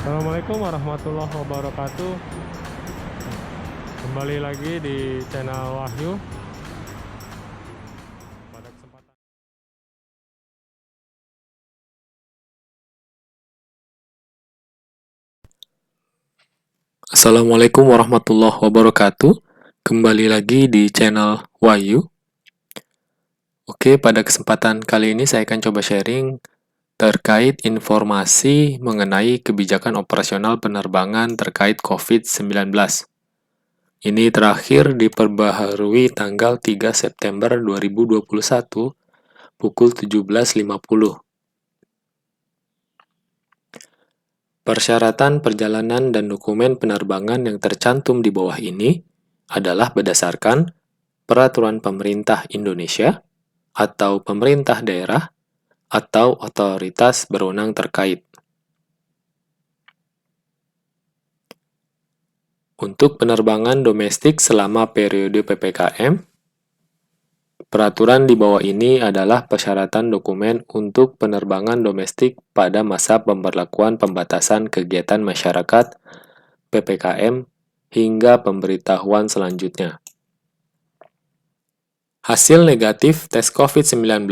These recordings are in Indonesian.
Assalamualaikum warahmatullahi wabarakatuh. Kembali lagi di channel Wahyu. Pada kesempatan Assalamualaikum warahmatullahi wabarakatuh. Kembali lagi di channel Wahyu. Oke, pada kesempatan kali ini saya akan coba sharing terkait informasi mengenai kebijakan operasional penerbangan terkait COVID-19. Ini terakhir diperbaharui tanggal 3 September 2021 pukul 17.50. Persyaratan perjalanan dan dokumen penerbangan yang tercantum di bawah ini adalah berdasarkan peraturan pemerintah Indonesia atau pemerintah daerah atau otoritas berwenang terkait. Untuk penerbangan domestik selama periode PPKM, peraturan di bawah ini adalah persyaratan dokumen untuk penerbangan domestik pada masa pemberlakuan pembatasan kegiatan masyarakat PPKM hingga pemberitahuan selanjutnya. Hasil negatif tes COVID-19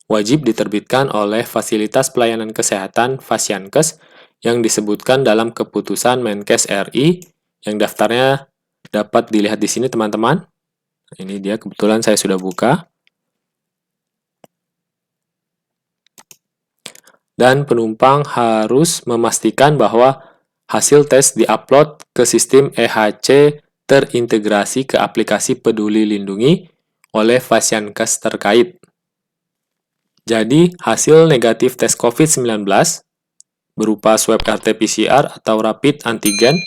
wajib diterbitkan oleh Fasilitas Pelayanan Kesehatan Fasyankes yang disebutkan dalam keputusan Menkes RI yang daftarnya dapat dilihat di sini teman-teman. Ini dia, kebetulan saya sudah buka. Dan penumpang harus memastikan bahwa hasil tes diupload ke sistem EHC terintegrasi ke aplikasi Peduli Lindungi oleh Fasyankes terkait. Jadi, hasil negatif tes COVID-19 berupa swab RT-PCR atau rapid antigen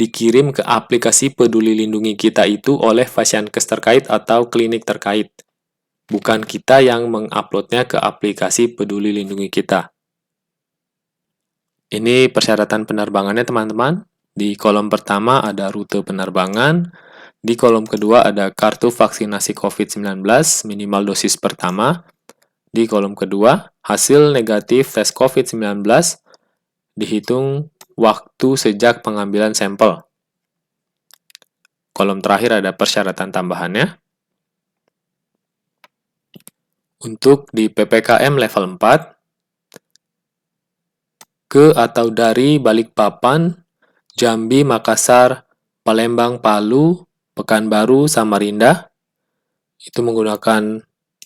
dikirim ke aplikasi Peduli Lindungi kita itu oleh Fasyankes terkait atau klinik terkait. Bukan kita yang menguploadnya ke aplikasi Peduli Lindungi kita. Ini persyaratan penerbangannya teman-teman. Di kolom pertama ada rute penerbangan. Di kolom kedua ada kartu vaksinasi COVID-19 minimal dosis pertama. Di kolom kedua, hasil negatif tes COVID-19 dihitung waktu sejak pengambilan sampel. Kolom terakhir ada persyaratan tambahannya. Untuk di PPKM level 4, ke atau dari Balikpapan, Jambi, Makassar, Palembang, Palu, Pekanbaru, Samarinda, itu menggunakan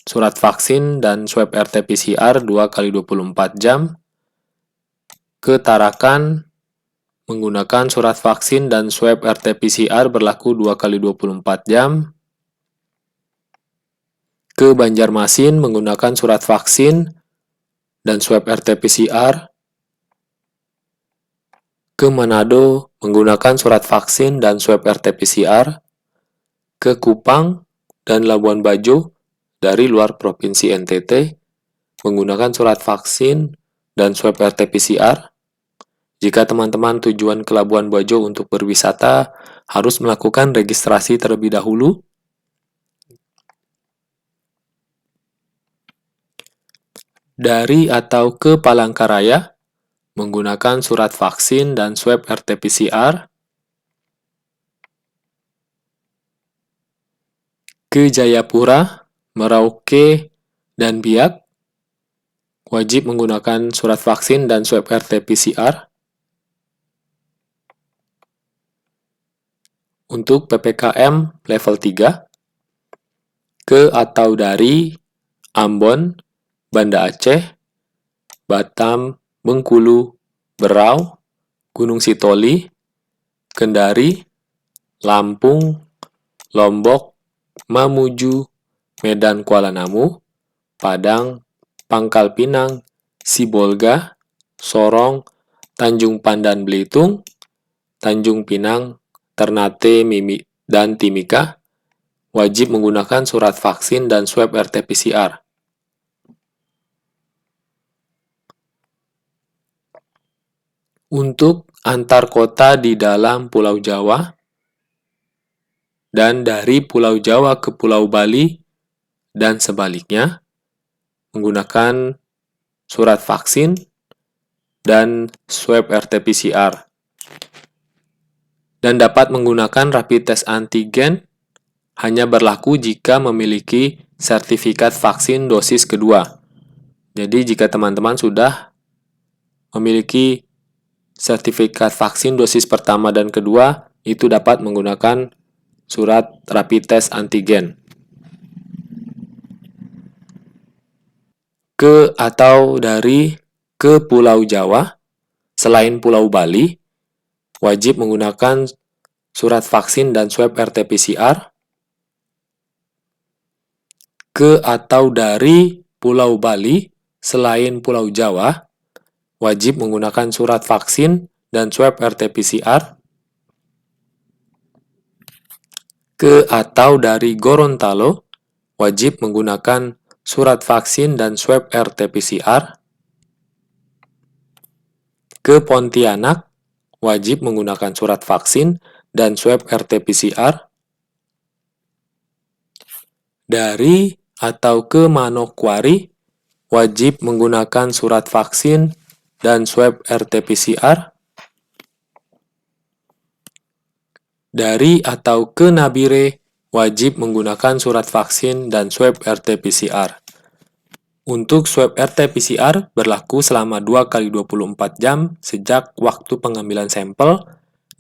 surat vaksin dan swab RT-PCR 2 kali 24 jam. Ke Tarakan menggunakan surat vaksin dan swab RT-PCR berlaku 2 kali 24 jam. Ke Banjarmasin menggunakan surat vaksin dan swab RT-PCR. Ke Manado menggunakan surat vaksin dan swab RT-PCR. Ke Kupang dan Labuan Bajo dari luar Provinsi NTT menggunakan surat vaksin dan swab RT-PCR. Jika teman-teman tujuan ke Labuan Bajo untuk berwisata, harus melakukan registrasi terlebih dahulu. Dari atau ke Palangkaraya, menggunakan surat vaksin dan swab RT-PCR. Ke Jayapura, Merauke, dan Biak, wajib menggunakan surat vaksin dan swab RT-PCR. Untuk PPKM level 3, ke atau dari Ambon, Banda Aceh, Batam, Bengkulu, Berau, Gunung Sitoli, Kendari, Lampung, Lombok, Mamuju, Medan Kuala Namu, Padang, Pangkal Pinang, Sibolga, Sorong, Tanjung Pandan Belitung, Tanjung Pinang, Ternate, dan Timika, wajib menggunakan surat vaksin dan swab RT-PCR. Untuk antar kota di dalam Pulau Jawa dan dari Pulau Jawa ke Pulau Bali dan sebaliknya, menggunakan surat vaksin dan swab RT-PCR. Dan dapat menggunakan rapid test antigen hanya berlaku jika memiliki sertifikat vaksin dosis kedua. Jadi jika teman-teman sudah memiliki sertifikat vaksin dosis pertama dan kedua, itu dapat menggunakan surat rapid test antigen. Ke atau dari ke Pulau Jawa, selain Pulau Bali, wajib menggunakan surat vaksin dan swab RT-PCR. Ke atau dari Pulau Bali, selain Pulau Jawa, wajib menggunakan surat vaksin dan swab RT-PCR. Ke atau dari Gorontalo, wajib menggunakan surat vaksin dan swab RT-PCR. Ke Pontianak, wajib menggunakan surat vaksin dan swab RT-PCR. Dari atau ke Manokwari, wajib menggunakan surat vaksin dan swab RT-PCR. Dari atau ke Nabire, wajib menggunakan surat vaksin dan swab RT-PCR. Untuk swab RT-PCR berlaku selama 2x24 jam sejak waktu pengambilan sampel,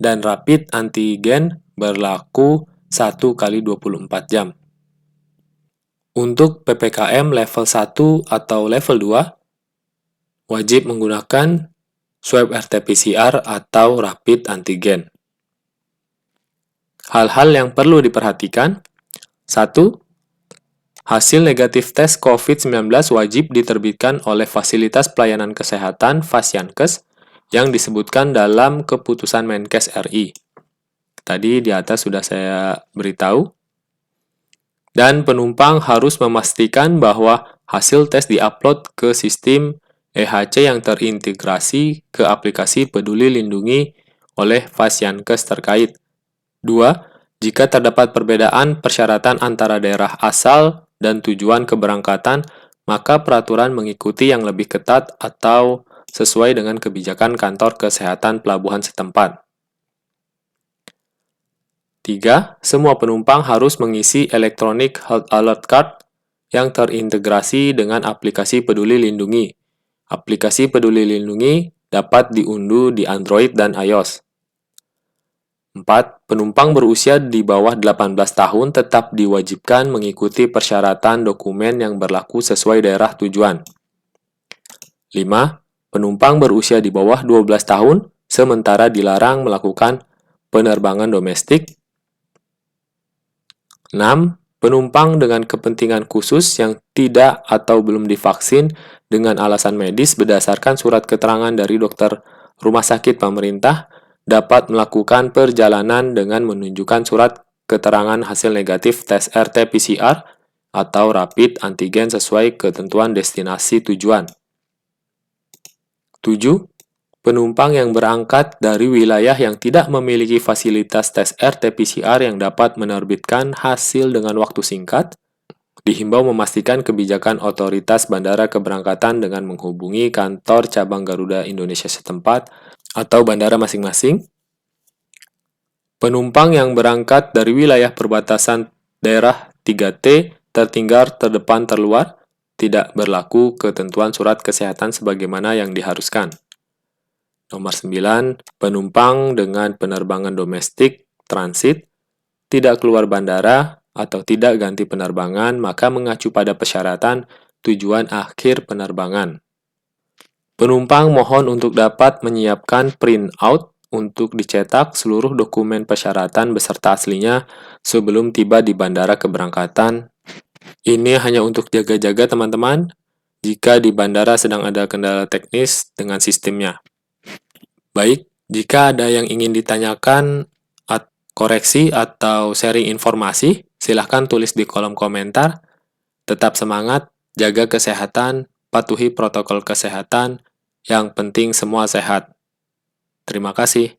dan rapid antigen berlaku 1x24 jam. Untuk PPKM level 1 atau level 2, wajib menggunakan swab RT-PCR atau rapid antigen. Hal-hal yang perlu diperhatikan: 1. Hasil negatif tes COVID-19 wajib diterbitkan oleh Fasilitas Pelayanan Kesehatan Fasyankes yang disebutkan dalam Keputusan Menkes RI. Tadi di atas sudah saya beritahu. Dan penumpang harus memastikan bahwa hasil tes diupload ke sistem EHC yang terintegrasi ke aplikasi Peduli Lindungi oleh Fasyankes terkait. 2. Jika terdapat perbedaan persyaratan antara daerah asal dan tujuan keberangkatan, maka peraturan mengikuti yang lebih ketat atau sesuai dengan kebijakan kantor kesehatan pelabuhan setempat. 3. Semua penumpang harus mengisi Electronic Health Alert Card yang terintegrasi dengan aplikasi Peduli Lindungi. Aplikasi Peduli Lindungi dapat diunduh di Android dan iOS. 4. Penumpang berusia di bawah 18 tahun tetap diwajibkan mengikuti persyaratan dokumen yang berlaku sesuai daerah tujuan. 5. Penumpang berusia di bawah 12 tahun sementara dilarang melakukan penerbangan domestik. 6. Penumpang dengan kepentingan khusus yang tidak atau belum divaksin dengan alasan medis berdasarkan surat keterangan dari dokter rumah sakit pemerintah dapat melakukan perjalanan dengan menunjukkan surat keterangan hasil negatif tes RT-PCR atau rapid antigen sesuai ketentuan destinasi tujuan. 7. Penumpang yang berangkat dari wilayah yang tidak memiliki fasilitas tes RT-PCR yang dapat menerbitkan hasil dengan waktu singkat, dihimbau memastikan kebijakan otoritas bandara keberangkatan dengan menghubungi kantor cabang Garuda Indonesia setempat atau bandara masing-masing. Penumpang yang berangkat dari wilayah perbatasan daerah 3T, tertinggal, terdepan, terluar, tidak berlaku ketentuan surat kesehatan sebagaimana yang diharuskan. Nomor 9, penumpang dengan penerbangan domestik, transit, tidak keluar bandara, atau tidak ganti penerbangan, maka mengacu pada persyaratan tujuan akhir penerbangan. Penumpang mohon untuk dapat menyiapkan print out untuk dicetak seluruh dokumen persyaratan beserta aslinya sebelum tiba di bandara keberangkatan. Ini hanya untuk jaga-jaga teman-teman jika di bandara sedang ada kendala teknis dengan sistemnya. Baik, jika ada yang ingin ditanyakan, koreksi atau sharing informasi, silahkan tulis di kolom komentar. Tetap semangat, jaga kesehatan, patuhi protokol kesehatan, yang penting semua sehat. Terima kasih.